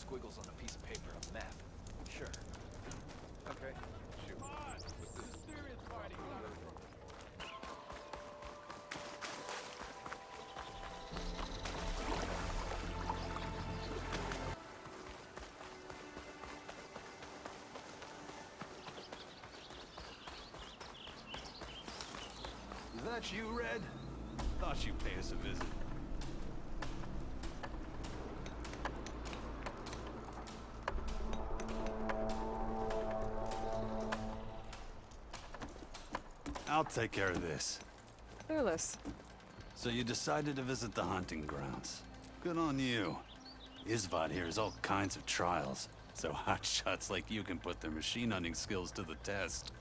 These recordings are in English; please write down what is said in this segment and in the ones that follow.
squiggles on a piece of paper a map. Sure. Okay, shoot. Come on! This is serious fighting, not a... Is that you, Red? Thought you'd pay us a visit. I'll take care of this. Fearless. So you decided to visit the hunting grounds. Good on you. Isvad here has all kinds of trials, so hotshots like you can put their machine hunting skills to the test.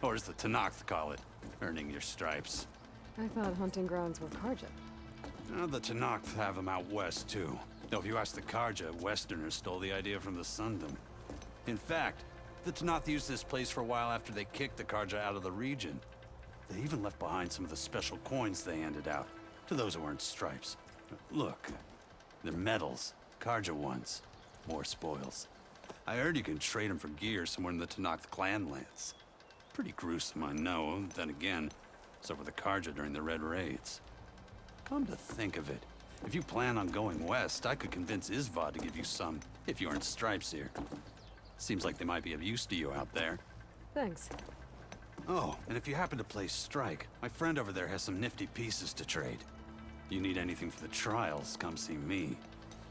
Or as the Tenakth call it, earning your stripes. I thought hunting grounds were Carja. Now, the Tenakth have them out west, too. Though if you ask the Carja, Westerners stole the idea from the Sundom. In fact, the Tenakth used this place for a while after they kicked the Carja out of the region. They even left behind some of the special coins they handed out, to those who earned stripes. Look, they're medals, Carja ones. More spoils. I heard you can trade them for gear somewhere in the Tenakth clan lands. Pretty gruesome, I know, then again, so were the Carja during the Red Raids. Come to think of it, if you plan on going west, I could convince Isvad to give you some, if you earn stripes here. Seems like they might be of use to you out there. Thanks. Oh, and if you happen to play Strike, my friend over there has some nifty pieces to trade. You need anything for the trials, come see me.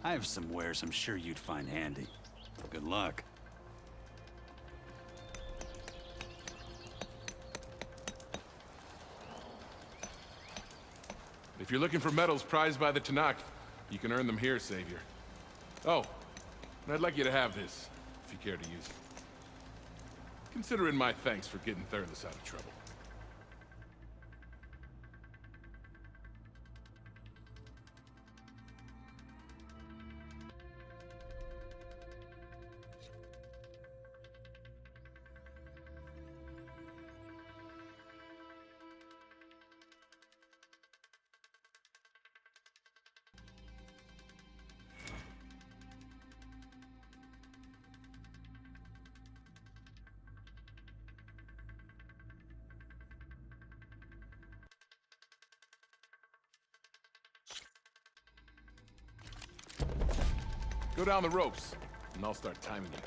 I have some wares I'm sure you'd find handy. Good luck. If you're looking for medals prized by the Tenakth, you can earn them here, Savior. Oh, and I'd like you to have this, if you care to use it. Consider it my thanks for getting Thurles out of trouble. Go down the ropes, and I'll start timing you.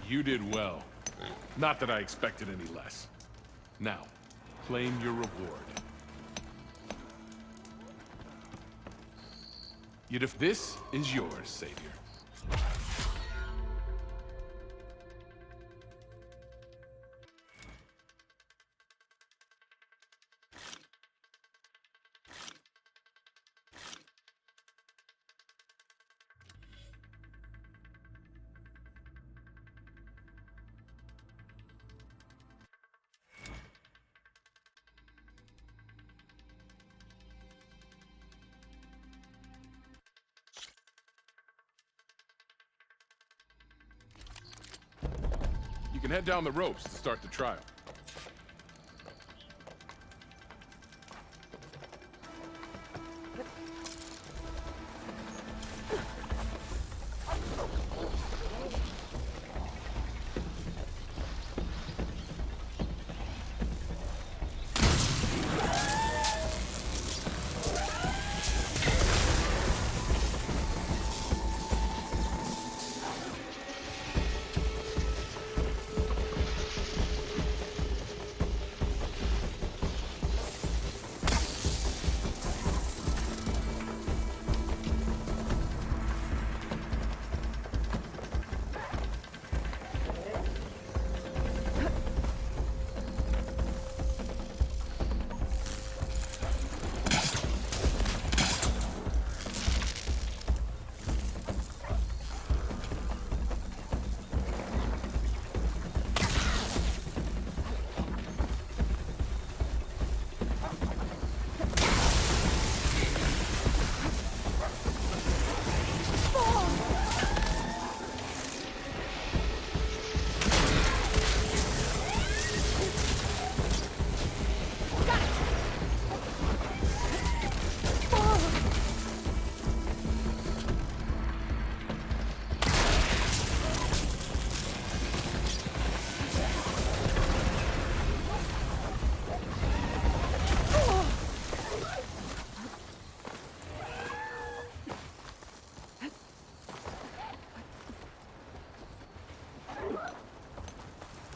You did well. Not that I expected any less. Now, claim your reward. This is yours, Savior. can head down the ropes to start the trial.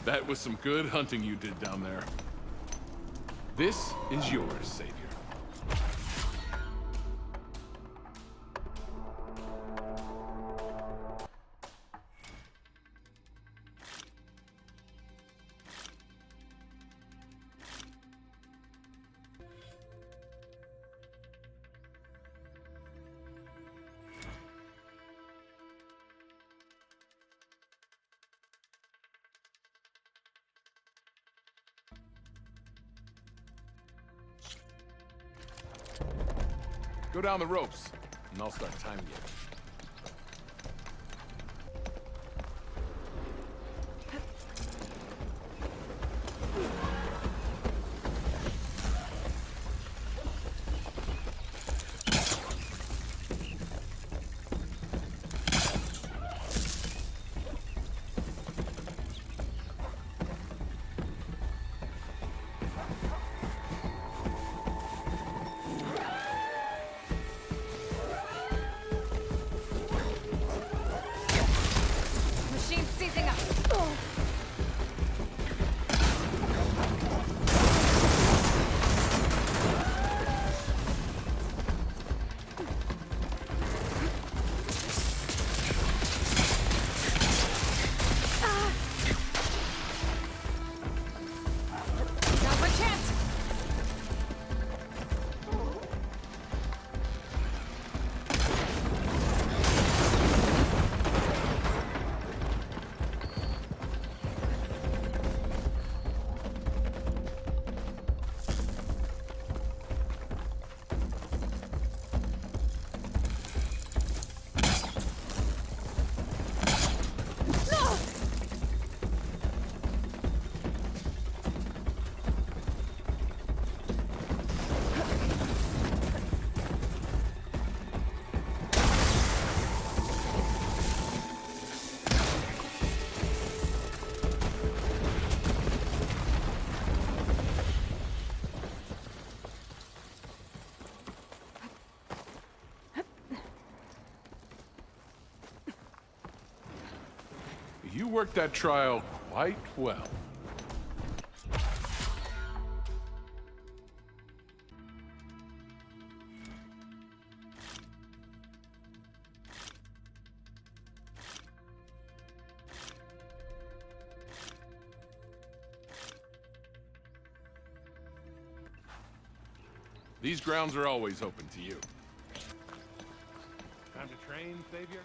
That was some good hunting you did down there. This is yours, Savior. Go down the ropes, and I'll start timing you. You worked that trial quite well. These grounds are always open to you. Time to train, Savior?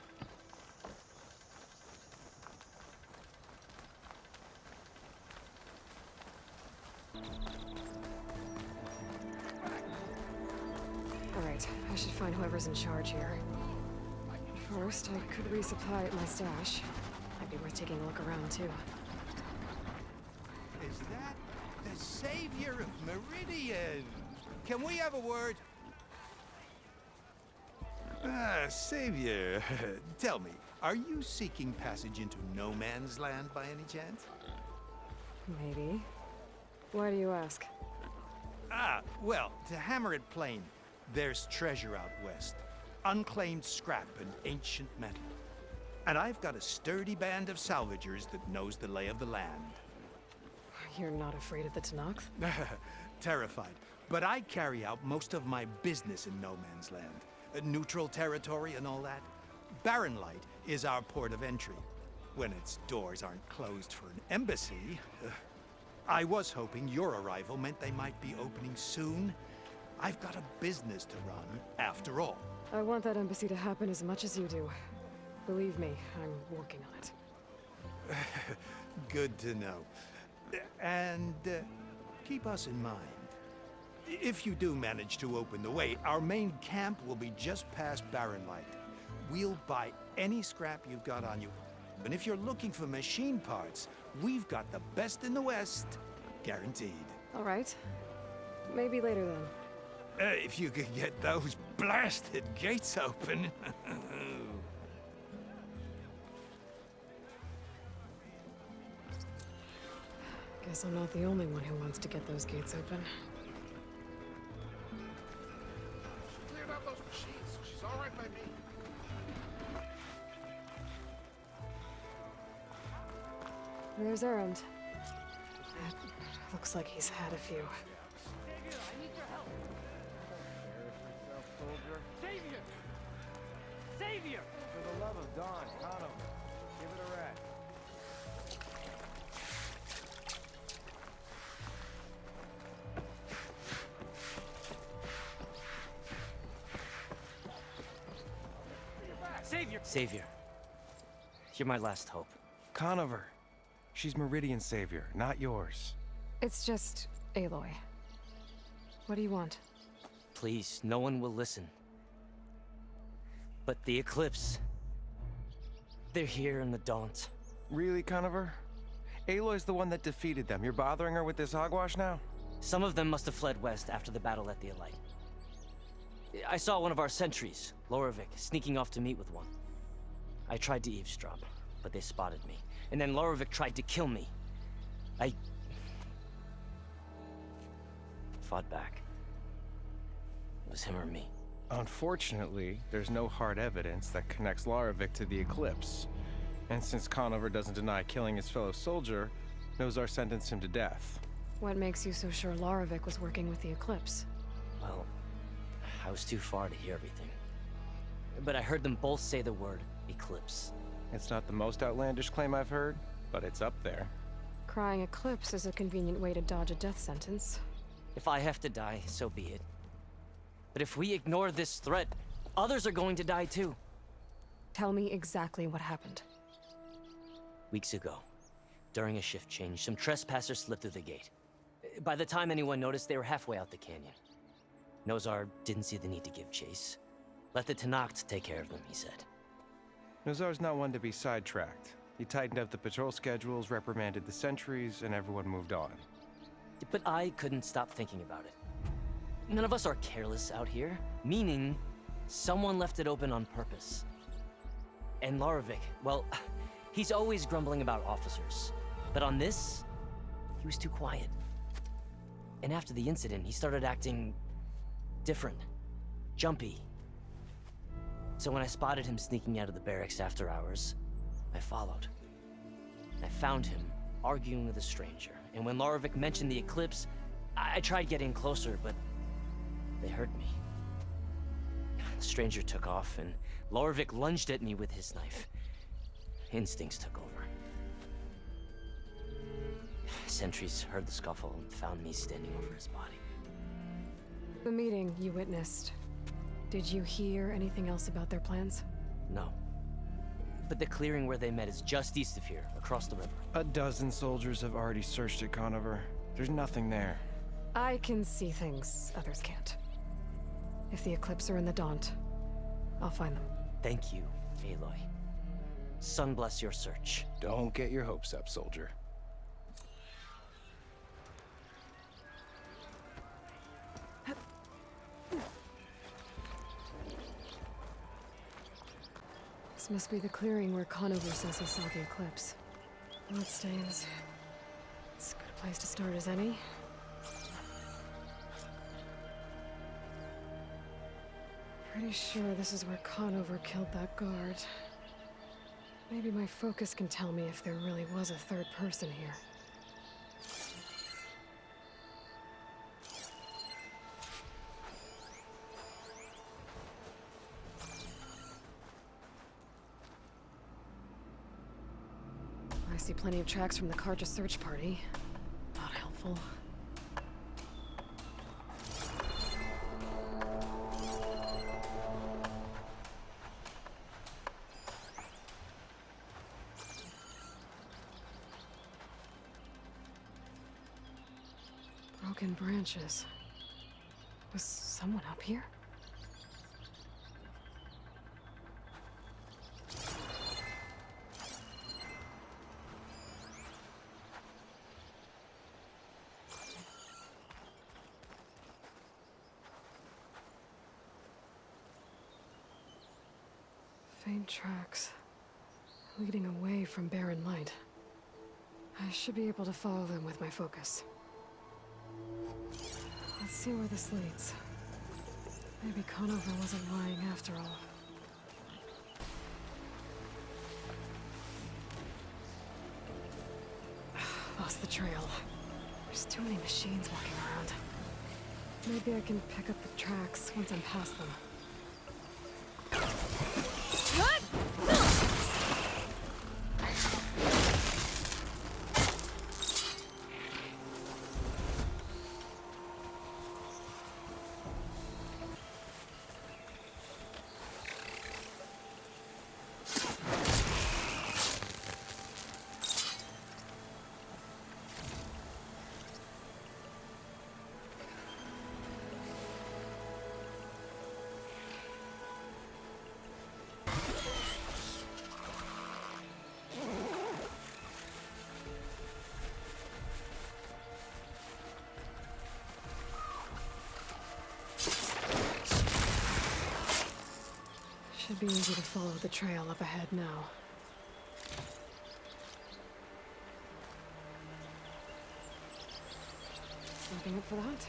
Alright, I should find whoever's in charge here. First, I could resupply at my stash. Might be worth taking a look around, too. Sheriff Meridian! Can we have a word? Savior, tell me, are you seeking passage into no man's land by any chance? Maybe. Why do you ask? Well, to hammer it plain, there's treasure out west. Unclaimed scrap and ancient metal. And I've got a sturdy band of salvagers that knows the lay of the land. You're not afraid of the Tanakh? Terrified. But I carry out most of my business in no man's land. Neutral territory and all that. Barren Light is our port of entry. When its doors aren't closed for an embassy. I was hoping your arrival meant they might be opening soon. I've got a business to run, after all. I want that embassy to happen as much as you do. Believe me, I'm working on it. Good to know. And keep us in mind. If you do manage to open the way, our main camp will be just past Barren Light. We'll buy any scrap you've got on you. And if you're looking for machine parts, we've got the best in the West. Guaranteed. All right. Maybe later then. If you could get those blasted gates open. Guess I'm not the only one who wants to get those gates open. She cleared out those machines, so she's all right by me. There's Errand. Looks like he's had a few. Savior, I need your help. Soldier. Savior! Savior! For the love of Daunt, Kada, give it a rest. Savior! Savior. You're my last hope. Conover. She's Meridian's savior, not yours. It's just Aloy. What do you want? Please, no one will listen. But the Eclipse... they're here in the Daunt. Really, Conover? Aloy's the one that defeated them. You're bothering her with this hogwash now? Some of them must have fled west after the battle at the Elite. I saw one of our sentries, Loravik, sneaking off to meet with one. I tried to eavesdrop, but they spotted me. And then Loravik tried to kill me. I fought back. It was him or me. Unfortunately, there's no hard evidence that connects Loravik to the Eclipse. And since Conover doesn't deny killing his fellow soldier, Nozar sentenced him to death. What makes you so sure Loravik was working with the Eclipse? Well, I was too far to hear everything. But I heard them both say the word Eclipse. It's not the most outlandish claim I've heard, but it's up there. Crying Eclipse is a convenient way to dodge a death sentence. If I have to die, so be it. But if we ignore this threat, others are going to die too. Tell me exactly what happened. Weeks ago, during a shift change, some trespassers slipped through the gate. By the time anyone noticed, they were halfway out the canyon. Nozar didn't see the need to give chase. Let the Tanakh take care of them, he said. Nozar's not one to be sidetracked. He tightened up the patrol schedules, reprimanded the sentries, and everyone moved on. But I couldn't stop thinking about it. None of us are careless out here, meaning someone left it open on purpose. And Loravik, well, he's always grumbling about officers. But on this, he was too quiet. And after the incident, he started acting different, jumpy. So when I spotted him sneaking out of the barracks after hours, I followed. I found him arguing with a stranger. And when Loravik mentioned the Eclipse, I tried getting closer, but they heard me. The stranger took off, and Loravik lunged at me with his knife. Instincts took over. Sentries heard the scuffle and found me standing over his body. The meeting you witnessed. Did you hear anything else about their plans? No. But the clearing where they met is just east of here, across the river. A dozen soldiers have already searched it, Conover. There's nothing there. I can see things others can't. If the Eclipse are in the Daunt, I'll find them. Thank you, Aloy. Sun bless your search. Don't get your hopes up, soldier. must be the clearing where Conover says he saw the eclipse. Bloodstains. It's a good place to start as any. Pretty sure this is where Conover killed that guard. Maybe my focus can tell me if there really was a third person here. I see plenty of tracks from the Carja search party. Not helpful. Broken branches. Was someone up here? Faint tracks, leading away from barren light. I should be able to follow them with my focus. Let's see where this leads. Maybe Conover wasn't lying after all. Lost the trail. There's too many machines walking around. Maybe I can pick up the tracks once I'm past them. Should be easy to follow the trail up ahead now. Looking up for that?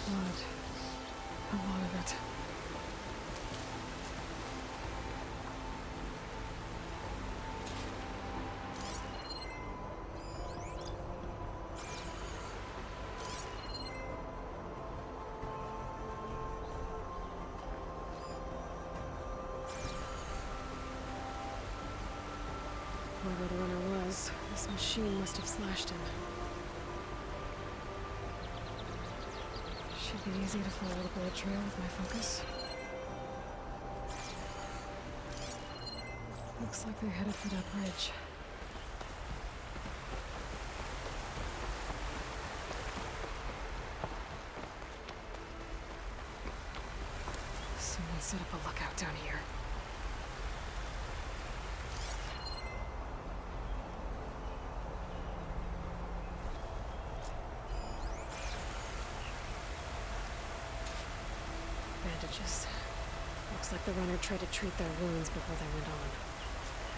Blood. A lot of it. Whoever the runner was, this machine must have slashed him. Should be easy to follow the bullet trail with my focus. Looks like they're headed for that bridge. Someone set up a lookout down here. Bandages. Looks like the runner tried to treat their wounds before they went on.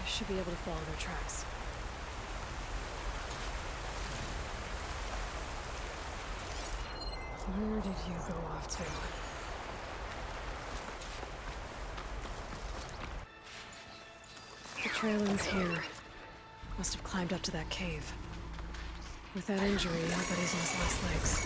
I should be able to follow their tracks. Where did you go off to? The trail ends here. Must have climbed up to that cave. With that injury, I bet he's on his last legs.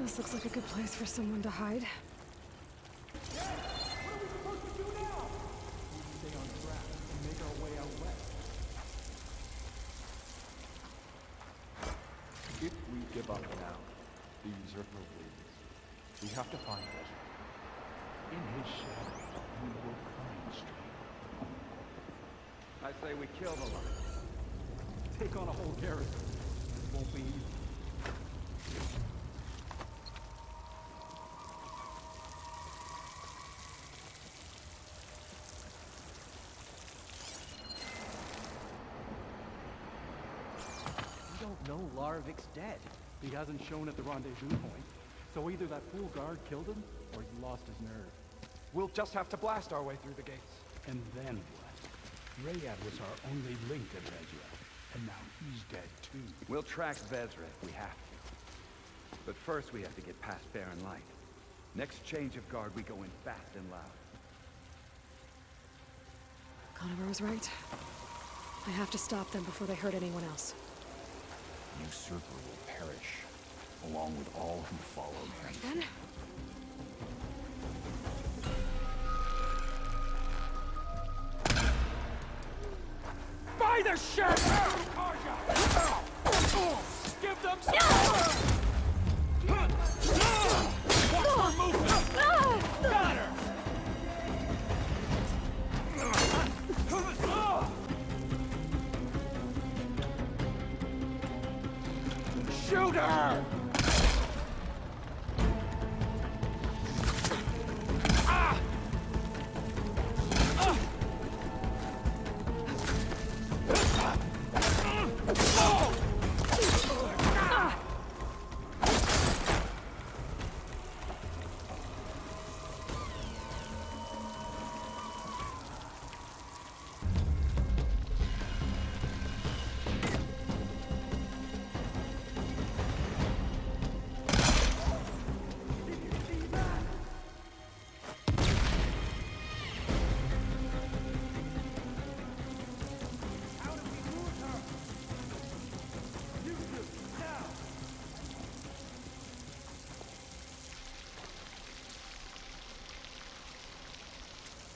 This looks like a good place for someone to hide. If we give up now, these are no ways. We have to find Ezra. In his shadow, we will find strength. I say we kill the lion. Take on a whole garrison. It won't be easy. We don't know Larovic's dead. He hasn't shown at the rendezvous point. So either that fool guard killed him, or he lost his nerve. We'll just have to blast our way through the gates. And then what? Rayad was our only link to Carja, and now he's dead too. We'll track Vezra if we have to. But first we have to get past Barren Light. Next change of guard, we go in fast and loud. Conover was right. I have to stop them before they hurt anyone else. Usurper will perish, along with all who followed him. Then? By the ship! Give them some Watch for movement! Got her! Shoot her!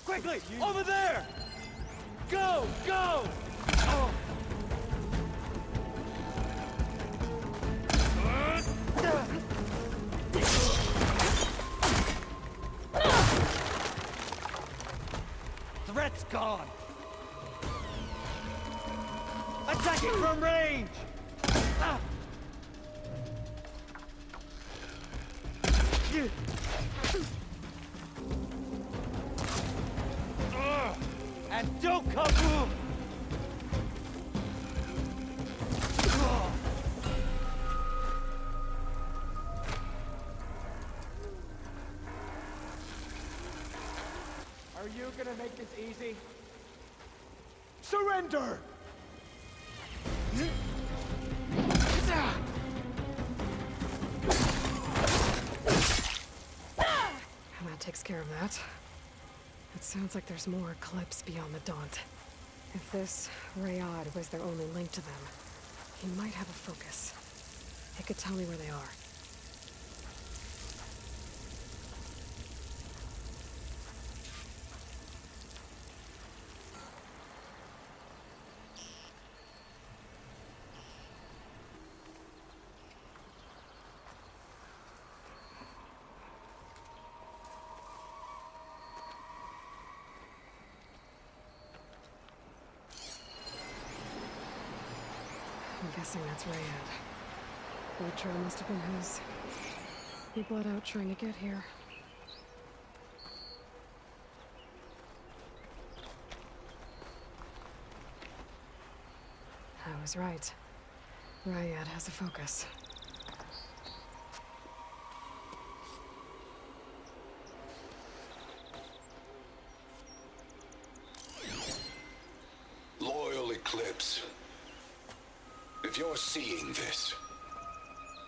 Quickly! Over there! Go! Go! Oh. Threat's gone! Attack it from range! And don't come through! Are you gonna make this easy? Surrender! That takes care of that. It sounds like there's more Eclipse beyond the Daunt. If this Rayad was their only link to them, he might have a focus. It could tell me where they are. I'm guessing that's Rayad. Blood trail must have been his. He bled out trying to get here. I was right. Rayad has a focus. Loyal Eclipse. If you're seeing this,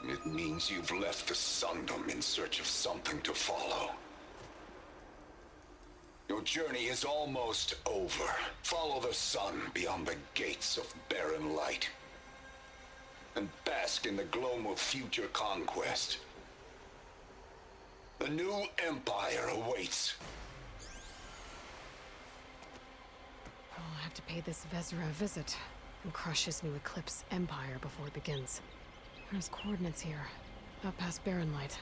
it means you've left the Sundom in search of something to follow. Your journey is almost over. Follow the sun beyond the gates of barren light, and bask in the gloom of future conquest. A new empire awaits. I'll have to pay this Vezra a visit and crush his new Eclipse empire before it begins. There's coordinates here, up past Barren Light.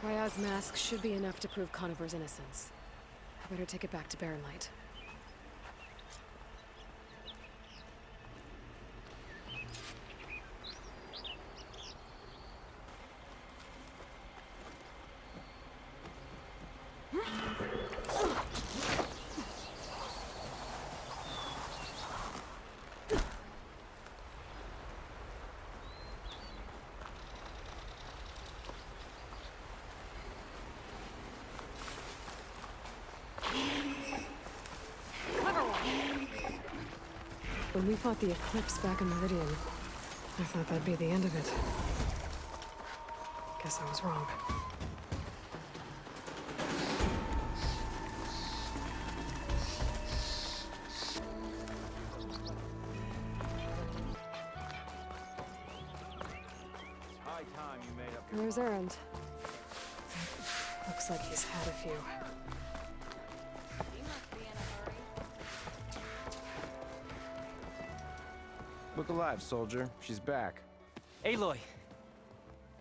Ryad's mask should be enough to prove Conover's innocence. I better take it back to Barren Light. When we fought the Eclipse back in Meridian, I thought that'd be the end of it. Guess I was wrong. High time you made up. Where's Erend? Looks like he's had a few. Look alive, soldier. She's back. Aloy!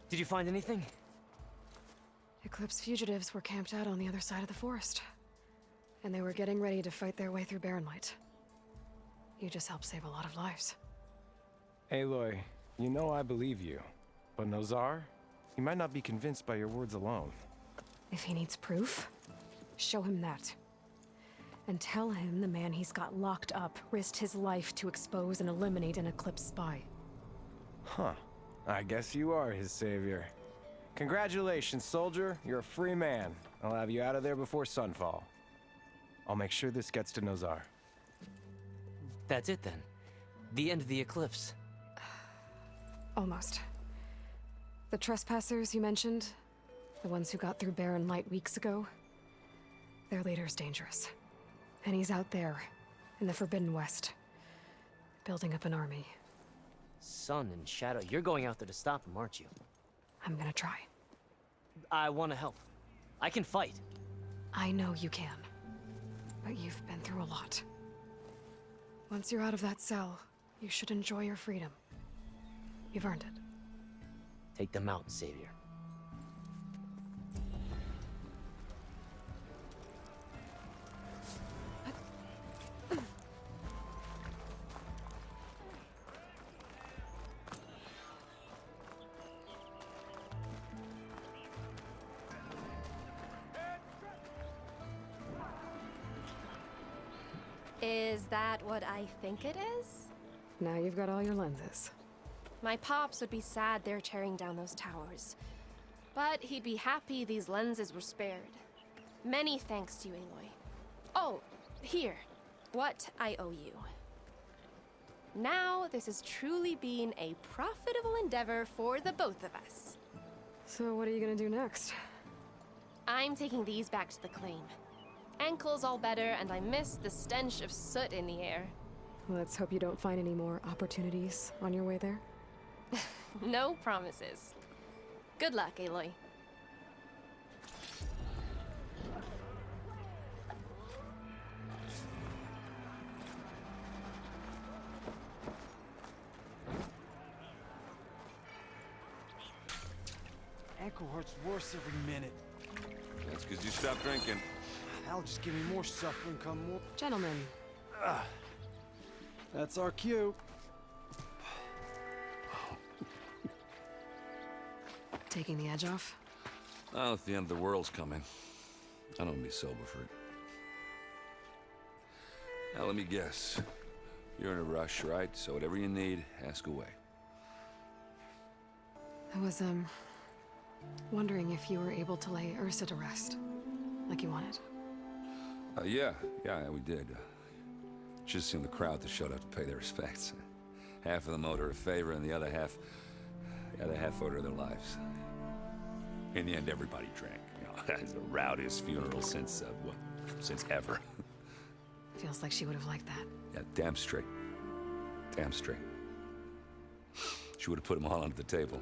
Did you find anything? Eclipse fugitives were camped out on the other side of the forest. And they were getting ready to fight their way through Barren Light. You just helped save a lot of lives. Aloy, you know I believe you. But Nozar? He might not be convinced by your words alone. If he needs proof, show him that. And tell him the man he's got locked up risked his life to expose and eliminate an Eclipse spy. Huh. I guess you are his savior. Congratulations, soldier. You're a free man. I'll have you out of there before sunfall. I'll make sure this gets to Nozar. That's it then. The end of the Eclipse. Almost. The trespassers you mentioned, the ones who got through Barren Light weeks ago, their leader's dangerous. And he's out there, in the Forbidden West, building up an army. Sun and Shadow, you're going out there to stop him, aren't you? I'm gonna try. I want to help. I can fight. I know you can. But you've been through a lot. Once you're out of that cell, you should enjoy your freedom. You've earned it. Take them out, Savior. Is that what I think it is? Now you've got all your lenses. My pops would be sad they're tearing down those towers. But he'd be happy these lenses were spared. Many thanks to you, Aloy. Oh, here. What I owe you. Now, this has truly been a profitable endeavor for the both of us. So what are you gonna do next? I'm taking these back to the claim. Ankle's all better, and I miss the stench of soot in the air. Let's hope you don't find any more opportunities on your way there. No promises. Good luck, Aloy. Ankle hurts worse every minute. That's because you stopped drinking. That'll just give me more suffering come more. Gentlemen. That's our cue. Taking the edge off? Oh, if the end of the world's coming, I don't be sober for it. Now, let me guess. You're in a rush, right? So whatever you need, ask away. I was, wondering if you were able to lay Ursa to rest, like you wanted. Yeah, we did. Just seemed the crowd that showed up to pay their respects. Half of them owed her a favor, and the other half owed her their lives. In the end, everybody drank. You know, it's the rowdiest funeral since ever. Feels like she would have liked that. Yeah, damn straight. Damn straight. She would have put them all under the table.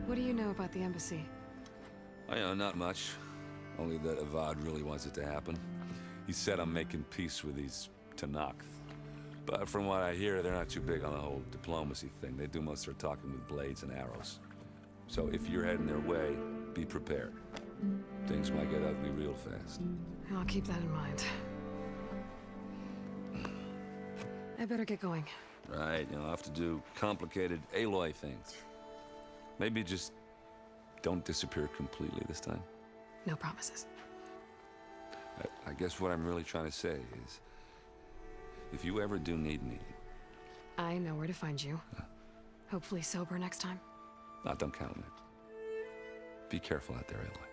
What do you know about the embassy? I know, not much. Only that Avad really wants it to happen. He said I'm making peace with these Tanakh. But from what I hear, they're not too big on the whole diplomacy thing. They do most of their talking with blades and arrows. So if you're heading their way, be prepared. Things might get ugly real fast. I'll keep that in mind. I better get going. Right, I'll have to do complicated Aloy things. Maybe just don't disappear completely this time. No promises. I guess what I'm really trying to say is, if you ever do need me... I know where to find you. Hopefully sober next time. Don't count on it. Be careful out there, Aloy.